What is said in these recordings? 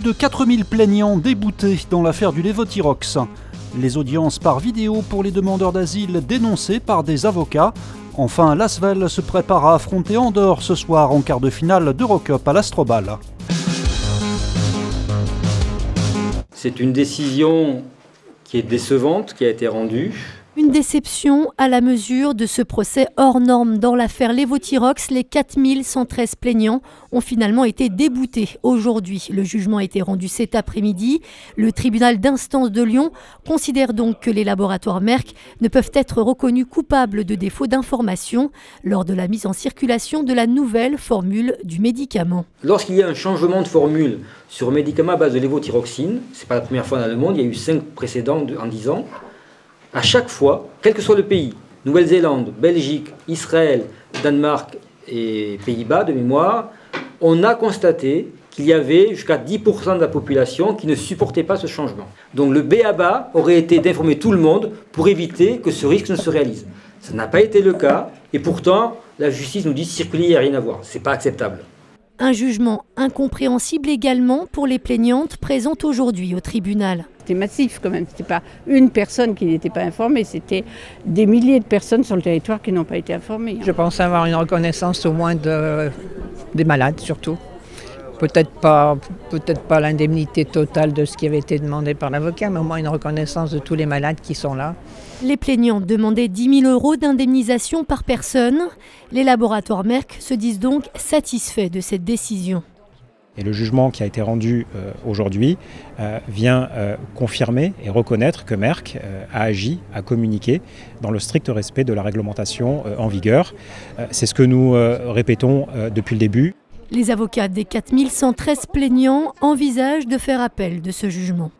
de 4000 plaignants déboutés dans l'affaire du Levotirox. Les audiences par vidéo pour les demandeurs d'asile dénoncées par des avocats. Enfin, l'Asvel se prépare à affronter Andorre ce soir en quart de finale d'Eurocup à l'Astrobal. C'est une décision qui est décevante, qui a été rendue. Une déception à la mesure de ce procès hors norme dans l'affaire Levotirox. Les 4113 plaignants ont finalement été déboutés aujourd'hui. Le jugement a été rendu cet après-midi. Le tribunal d'instance de Lyon considère donc que les laboratoires Merck ne peuvent être reconnus coupables de défaut d'information lors de la mise en circulation de la nouvelle formule du médicament. Lorsqu'il y a un changement de formule sur un médicament à base de lévothyroxine, ce n'est pas la première fois dans le monde, il y a eu 5 précédents en 10 ans, à chaque fois, quel que soit le pays, Nouvelle-Zélande, Belgique, Israël, Danemark et Pays-Bas de mémoire, on a constaté qu'il y avait jusqu'à 10% de la population qui ne supportait pas ce changement. Donc le b.a.-ba aurait été d'informer tout le monde pour éviter que ce risque ne se réalise. Ça n'a pas été le cas et pourtant la justice nous dit circuler, il n'y a rien à voir. Ce n'est pas acceptable. Un jugement incompréhensible également pour les plaignantes présentes aujourd'hui au tribunal. C'était massif quand même, c'était pas une personne qui n'était pas informée, c'était des milliers de personnes sur le territoire qui n'ont pas été informées. Je pense avoir une reconnaissance au moins des malades surtout. Peut-être pas l'indemnité totale de ce qui avait été demandé par l'avocat, mais au moins une reconnaissance de tous les malades qui sont là. Les plaignants demandaient 10 000 € d'indemnisation par personne. Les laboratoires Merck se disent donc satisfaits de cette décision. Et le jugement qui a été rendu aujourd'hui vient confirmer et reconnaître que Merck a agi, a communiqué dans le strict respect de la réglementation en vigueur. C'est ce que nous répétons depuis le début. Les avocats des 4113 plaignants envisagent de faire appel de ce jugement.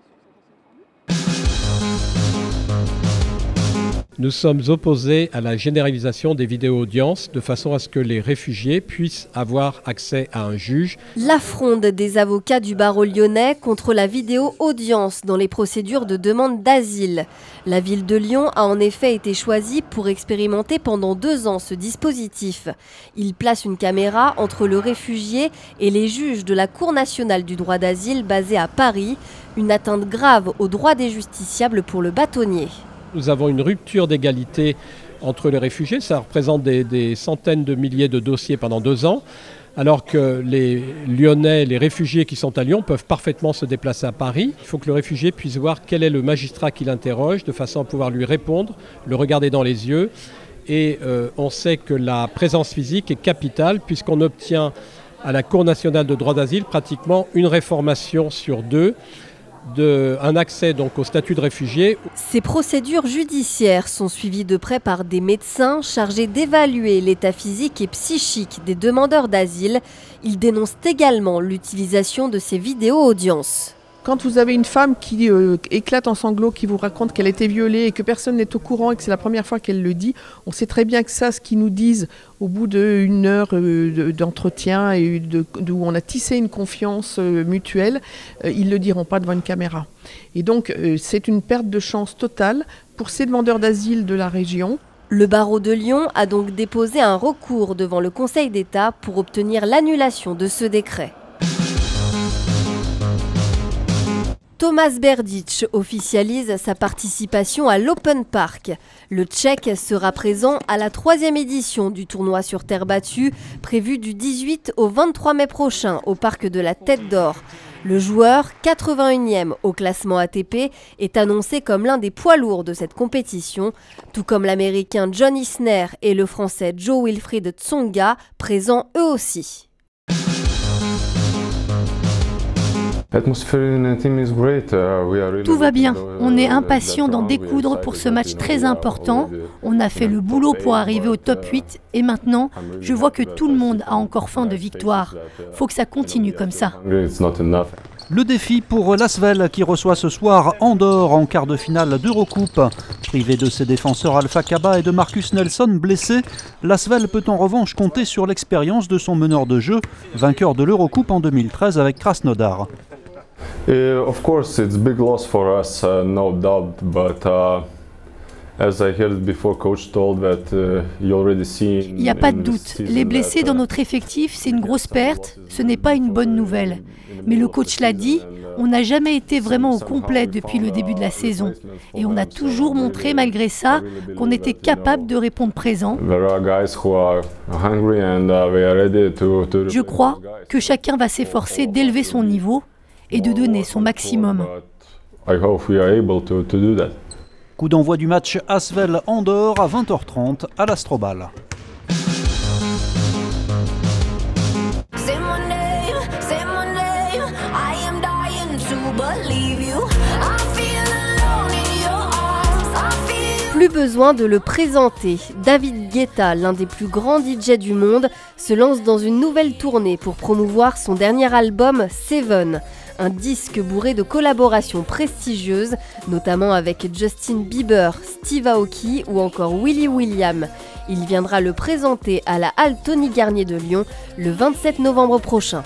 Nous sommes opposés à la généralisation des vidéo-audiences de façon à ce que les réfugiés puissent avoir accès à un juge. La fronde des avocats du barreau lyonnais contre la vidéo-audience dans les procédures de demande d'asile. La ville de Lyon a en effet été choisie pour expérimenter pendant 2 ans ce dispositif. Il place une caméra entre le réfugié et les juges de la Cour nationale du droit d'asile basée à Paris. Une atteinte grave aux droits des justiciables pour le bâtonnier. Nous avons une rupture d'égalité entre les réfugiés. Ça représente des centaines de milliers de dossiers pendant 2 ans, alors que les Lyonnais, les réfugiés qui sont à Lyon peuvent parfaitement se déplacer à Paris. Il faut que le réfugié puisse voir quel est le magistrat qui l'interroge, de façon à pouvoir lui répondre, le regarder dans les yeux. Et on sait que la présence physique est capitale, puisqu'on obtient à la Cour nationale de droit d'asile pratiquement une réformation sur 2. Un accès donc au statut de réfugié. Ces procédures judiciaires sont suivies de près par des médecins chargés d'évaluer l'état physique et psychique des demandeurs d'asile. Ils dénoncent également l'utilisation de ces vidéos-audiences. Quand vous avez une femme qui éclate en sanglots, qui vous raconte qu'elle a été violée et que personne n'est au courant et que c'est la première fois qu'elle le dit, on sait très bien que ça, ce qu'ils nous disent au bout d'1 heure d'entretien et où on a tissé une confiance mutuelle, ils ne le diront pas devant une caméra. Et donc c'est une perte de chance totale pour ces demandeurs d'asile de la région. Le barreau de Lyon a donc déposé un recours devant le Conseil d'État pour obtenir l'annulation de ce décret. Tomáš Berdych officialise sa participation à l'Open Park. Le Tchèque sera présent à la 3e édition du tournoi sur terre battue, prévu du 18 au 23 mai prochain au parc de la Tête d'Or. Le joueur, 81e au classement ATP, est annoncé comme l'un des poids lourds de cette compétition, tout comme l'Américain John Isner et le Français Jo-Wilfried Tsonga, présents eux aussi. Tout va bien, on est impatient d'en découdre pour ce match très important. On a fait le boulot pour arriver au top 8 et maintenant, je vois que tout le monde a encore faim de victoire. Faut que ça continue comme ça. Le défi pour l'Asvel qui reçoit ce soir Andorre en quart de finale d'Eurocoupe. Privé de ses défenseurs Alpha Kaba et de Marcus Nelson blessés, l'Asvel peut en revanche compter sur l'expérience de son meneur de jeu, vainqueur de l'Eurocoupe en 2013 avec Krasnodar. Of course, it's a big loss for us, no doubt, but Il n'y a pas de doute. Les blessés dans notre effectif, c'est une grosse perte, ce n'est pas une bonne nouvelle. Mais le coach l'a dit, on n'a jamais été vraiment au complet depuis le début de la saison. Et on a toujours montré, malgré ça, qu'on était capable de répondre présent. Je crois que chacun va s'efforcer d'élever son niveau et de donner son maximum. Coup d'envoi du match Asvel-Andorre à 20h30 à l'Astrobal. Plus besoin de le présenter. David Guetta, l'un des plus grands DJ du monde, se lance dans une nouvelle tournée pour promouvoir son dernier album Seven. Un disque bourré de collaborations prestigieuses, notamment avec Justin Bieber, Steve Aoki ou encore Willy William. Il viendra le présenter à la Halle Tony Garnier de Lyon le 27 novembre prochain.